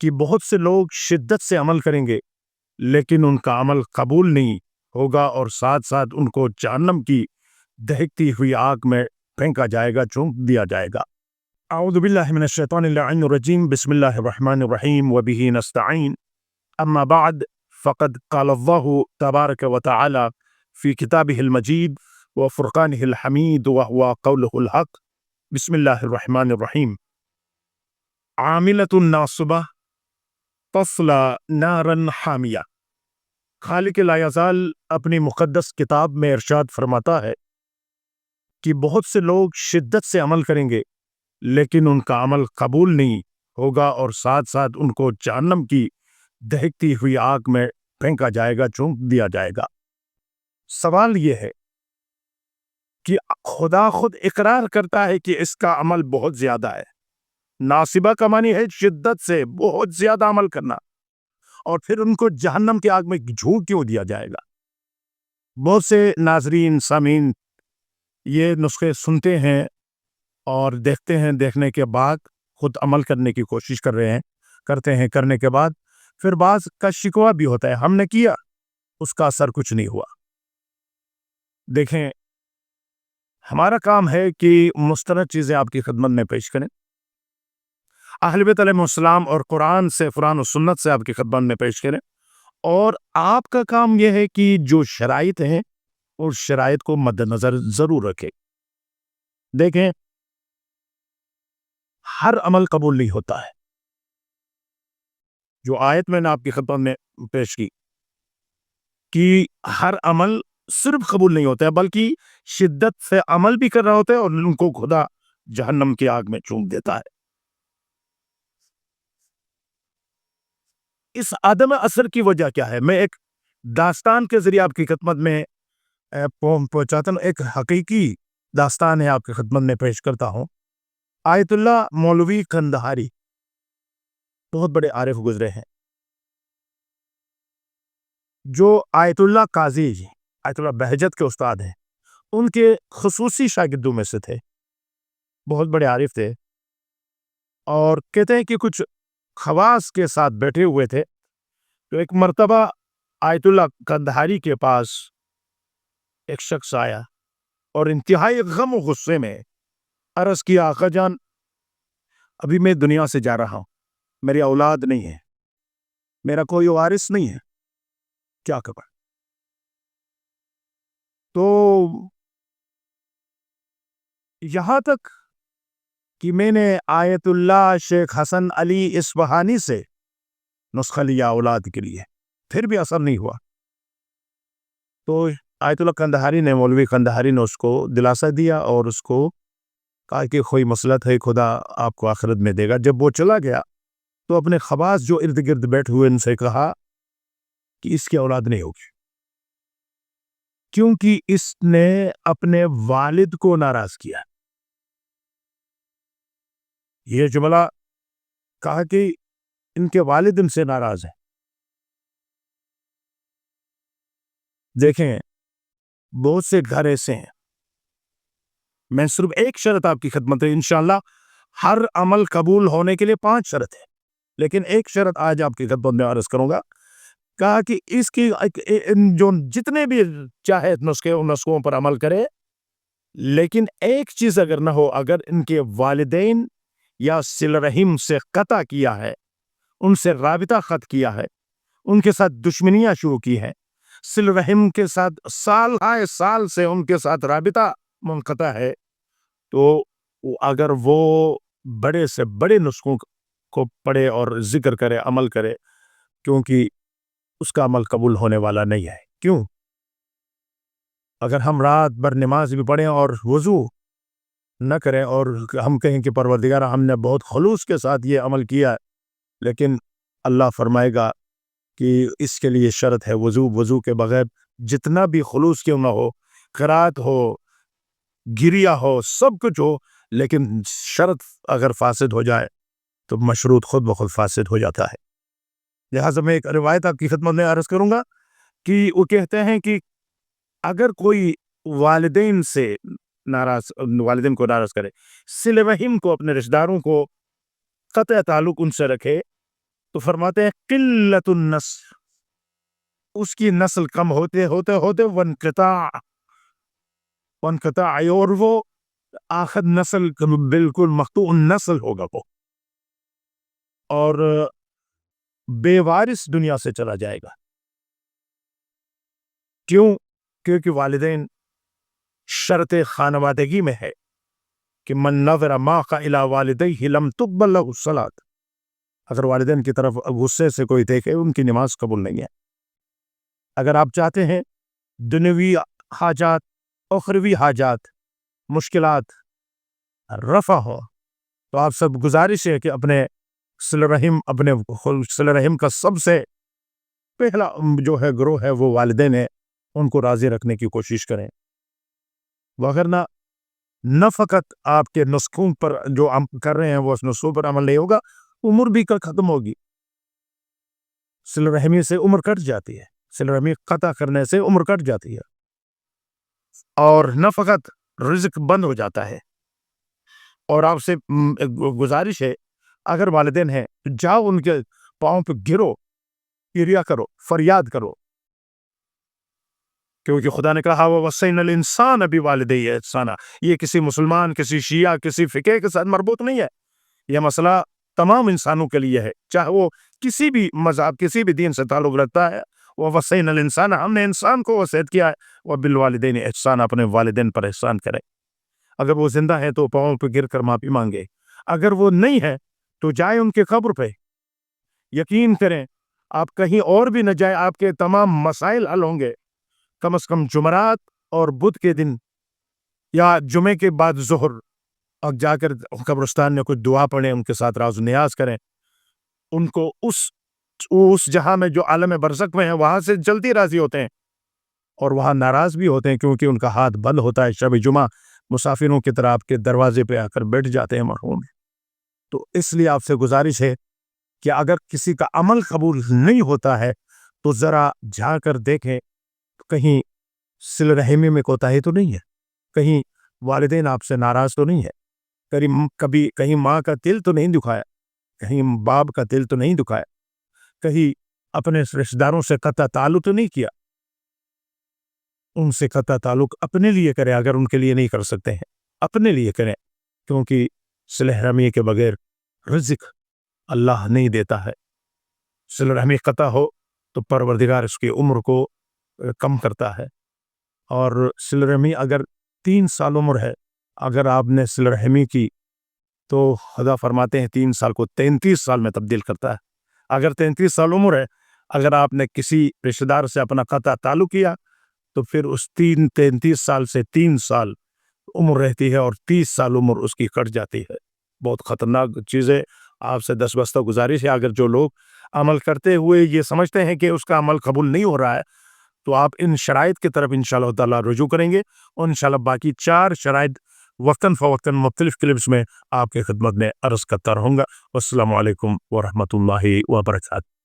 کہ بہت سے لوگ شدت سے عمل کریں گے لیکن ان کا عمل قبول نہیں ہوگا، اور ساتھ ساتھ ان کو جہنم کی دہکتی ہوئی آگ میں پھینکا جائے گا، چونک دیا جائے گا۔ اعوذ باللہ من الشیطان اللعین الرجیم، بسم اللہ الرحمن الرحیم، وبہ نستعین، اما بعد، فقد قال اللہ تبارک وتعالی فی کتابہ المجید وفرقانہ الحمید وہو قولہ الحق۔ بسم اللہ الرحمن الرحیم۔ عاملۃ ناصبہ تصلی نارا حامیہ۔ خالق لا یزال اپنی مقدس کتاب میں ارشاد فرماتا ہے کہ بہت سے لوگ شدت سے عمل کریں گے لیکن ان کا عمل قبول نہیں ہوگا، اور ساتھ ساتھ ان کو جہنم کی دہکتی ہوئی آگ میں پھینکا جائے گا، چونک دیا جائے گا۔ سوال یہ ہے کہ خدا خود اقرار کرتا ہے کہ اس کا عمل بہت زیادہ ہے۔ ناصبہ کا معنی ہے شدت سے بہت زیادہ عمل کرنا، اور پھر ان کو جہنم کی آگ میں جھونک کیوں دیا جائے گا؟ بہت سے ناظرین سامعین یہ نسخے سنتے ہیں اور دیکھتے ہیں، دیکھنے کے بعد خود عمل کرنے کی کوشش کرتے ہیں، کرنے کے بعد پھر بعض کا شکوہ بھی ہوتا ہے، ہم نے کیا، اس کا اثر کچھ نہیں ہوا۔ دیکھیں، ہمارا کام ہے کہ مستند چیزیں آپ کی خدمت میں پیش کریں، اہل بیت علیہ السلام اور قرآن و سنت سے آپ کی خدمت میں پیش کریں، اور آپ کا کام یہ ہے کہ جو شرائط ہیں اس شرائط کو مد نظر ضرور رکھیں۔ دیکھیں، ہر عمل قبول نہیں ہوتا ہے۔ جو آیت میں نے آپ کی خدمت میں پیش کی کہ ہر عمل صرف قبول نہیں ہوتا ہے بلکہ شدت سے عمل بھی کر رہا ہوتا ہے اور ان کو خدا جہنم کی آگ میں چونک دیتا ہے۔ اس عدم اثر کی وجہ کیا ہے؟ میں ایک داستان کے ذریعے آپ کی خدمت میں پہنچاتا ہوں۔ ایک حقیقی داستان ہے، آپ کی خدمت میں پیش کرتا ہوں۔ آیت اللہ مولوی قندہاری بہت بڑے عارف گزرے ہیں، جو آیت اللہ قاضی جی، آیت اللہ بہجت کے استاد ہیں، ان کے خصوصی شاگردوں میں سے تھے، بہت بڑے عارف تھے، اور کہتے ہیں کہ کچھ خواص کے ساتھ بیٹھے ہوئے تھے تو ایک مرتبہ آیت اللہ قندہاری کے پاس ایک شخص آیا اور انتہائی غم و غصے میں عرض کیا، آقا جان، ابھی میں دنیا سے جا رہا ہوں، میری اولاد نہیں ہے، میرا کوئی وارث نہیں ہے، کیا کروں؟ تو یہاں تک کہ میں نے آیت اللہ شیخ حسن علی اصفہانی سے نسخہ لیا اولاد کے لیے، پھر بھی اثر نہیں ہوا۔ تو آیت اللہ قندہاری نے، مولوی قندہاری نے اس کو دلاسا دیا اور اس کو کہا کہ کوئی مسلط ہے، خدا آپ کو آخرت میں دے گا۔ جب وہ چلا گیا تو اپنے خواص جو ارد گرد بیٹھے ہوئے ان سے کہا کہ اس کی اولاد نہیں ہوگی، کیونکہ اس نے اپنے والد کو ناراض کیا۔ یہ جملہ کہا کہ ان کے والد ان سے ناراض ہیں۔ دیکھیں، بہت سے گھر ایسے ہیں، میں صرف ایک شرط آپ کی خدمت ہے، انشاءاللہ ہر عمل قبول ہونے کے لیے 5 شرط ہے، لیکن ایک شرط آج آپ کی خدمت میں عرض کروں گا۔ کہا کہ اس کی جو جتنے بھی چاہے نسخے، ان نسخوں پر عمل کرے، لیکن ایک چیز اگر نہ ہو، اگر ان کے والدین یا صلہ رحم سے قطع کیا ہے، ان سے رابطہ قطع کیا ہے، ان کے ساتھ دشمنیاں شروع کی ہے، صلہ رحم کے ساتھ سال سے ان کے ساتھ رابطہ منقطع ہے، تو اگر وہ بڑے سے بڑے نسخوں کو پڑھے اور ذکر کرے، عمل کرے، کیونکہ اس کا عمل قبول ہونے والا نہیں ہے۔ کیوں؟ اگر ہم رات بھر نماز بھی پڑھیں اور وضو نہ کریں اور ہم کہیں کہ پروردگار ہم نے بہت خلوص کے ساتھ یہ عمل کیا، لیکن اللہ فرمائے گا کہ اس کے لیے شرط ہے وضو کے بغیر جتنا بھی خلوص کیوں نہ ہو، قرات ہو، گریا ہو، سب کچھ ہو، لیکن شرط اگر فاسد ہو جائے تو مشروط خود بخود فاسد ہو جاتا ہے۔ لہٰذا میں ایک روایت آپ کی خدمت میں عرض کروں گا کہ وہ کہتے ہیں کہ اگر کوئی والدین کو ناراض کرے، صلہ رحم کو، اپنے رشتہ داروں کو قطع تعلق ان سے رکھے، تو فرماتے ہیں قلت النسل، اس کی نسل کم ہوتے ہوتے ہوتے وانقطاع، اور وہ آخر نسل بالکل مقطوع نسل ہوگا وہ، اور بے وارث دنیا سے چلا جائے گا۔ کیوں؟ کیونکہ والدین شرط خانوادگی میں ہے کہ من نظر ما الى والدیہ لم تقبل لہ الصلاۃ، اگر والدین کی طرف غصے سے کوئی دیکھے ان کی نماز قبول نہیں ہے۔ اگر آپ چاہتے ہیں دنیوی حاجات، اخروی حاجات، مشکلات رفع ہو، تو آپ سب گزارش ہے کہ اپنے صلہ رحم کا سب سے پہلا جو ہے گروہ ہے وہ والدین ہے، ان کو راضی رکھنے کی کوشش کریں، وغیرہ نہ فقط آپ کے نسخوں پر جو کر رہے ہیں وہ اس نسخوں پر عمل نہیں ہوگا، عمر بھی ختم ہوگی، صلہ رحمی سے عمر کٹ جاتی ہے، صلہ رحمی قطع کرنے سے عمر کٹ جاتی ہے، اور نہ فقط رزق بند ہو جاتا ہے۔ اور آپ سے گزارش ہے اگر والدین ہیں تو جاؤ ان کے پاؤں پہ گرو، کریا کرو، فریاد کرو، کیونکہ خدا نے کہا وَوَصَّيْنَا الْإِنسَانَ بِوَالِدَيْهِ احسانا، یہ کسی مسلمان، کسی شیعہ، کسی فقہ کے ساتھ مربوط نہیں ہے، یہ مسئلہ تمام انسانوں کے لیے ہے، چاہے وہ کسی بھی مذہب، کسی بھی دین سے تعلق رکھتا ہے۔ وَوَصَّيْنَا الْإِنسَانَ، ہم نے انسان کو وصیت کیا ہے، وَبِالْوَالِدَيْنِ احسانا، اپنے والدین پر احسان کرے، اگر وہ زندہ ہے تو پاؤں پہ گر کر معافی مانگے، اگر وہ نہیں ہے تو جائے ان کے قبر پہ، یقین کریں آپ کہیں اور بھی نہ جائے، آپ کے تمام مسائل حل ہوں گے۔ کم از کم جمعرات اور بدھ کے دن یا جمعے کے بعد ظہر اور جا کر قبرستان میں کچھ دعا پڑھیں، ان کے ساتھ راز و نیاز کریں، ان کو اس جہاں میں جو عالم برزخ میں ہیں وہاں سے جلدی راضی ہوتے ہیں، اور وہاں ناراض بھی ہوتے ہیں کیونکہ ان کا ہاتھ بند ہوتا ہے، شب جمعہ مسافروں کی طرح آپ کے دروازے پہ آ کر بیٹھ جاتے ہیں مرحوم۔ تو اس لیے آپ سے گزارش ہے کہ اگر کسی کا عمل قبول نہیں ہوتا ہے تو ذرا جا کر دیکھیں کہیں صلہ رحمی میں کوتاہی تو نہیں ہے، کہیں والدین آپ سے ناراض تو نہیں ہے، کہیں ماں کا دل تو نہیں دکھایا، کہیں باپ کا دل تو نہیں دکھایا، کہیں اپنے رشتہ داروں سے قطع تعلق تو نہیں کیا۔ ان سے قطع تعلق اپنے لیے کریں، اگر ان کے لیے نہیں کر سکتے ہیں اپنے لیے کریں، کیونکہ صلہ رحمی کے بغیر رزق اللہ نہیں دیتا ہے۔ صلہ رحمی قطع ہو تو پروردگار اس کی عمر کو کم کرتا ہے، اور صلہ رحمی اگر 3 سال عمر ہے، اگر آپ نے صلہ رحمی کی تو خدا فرماتے ہیں 3 سال کو 33 سال میں تبدیل کرتا ہے۔ اگر 33 سال عمر ہے، اگر آپ نے کسی رشتہ دار سے اپنا قطع تعلق کیا تو پھر اس 33 سال سے 3 سال عمر رہتی ہے، اور 30 سال عمر اس کی کٹ جاتی ہے۔ بہت خطرناک چیز ہے۔ آپ سے دستبستہ گزارش ہے اگر جو لوگ عمل کرتے ہوئے یہ سمجھتے ہیں کہ اس کا عمل قبول نہیں ہو رہا ہے تو آپ ان شرائط کی طرف انشاءاللہ تعالی رجوع کریں گے، اور انشاءاللہ باقی 4 شرائط وقتاً فوقتاً مختلف کلپس میں آپ کی خدمت میں عرض کرتا رہوں گا۔ والسلام علیکم ورحمۃ اللہ وبرکاتہ۔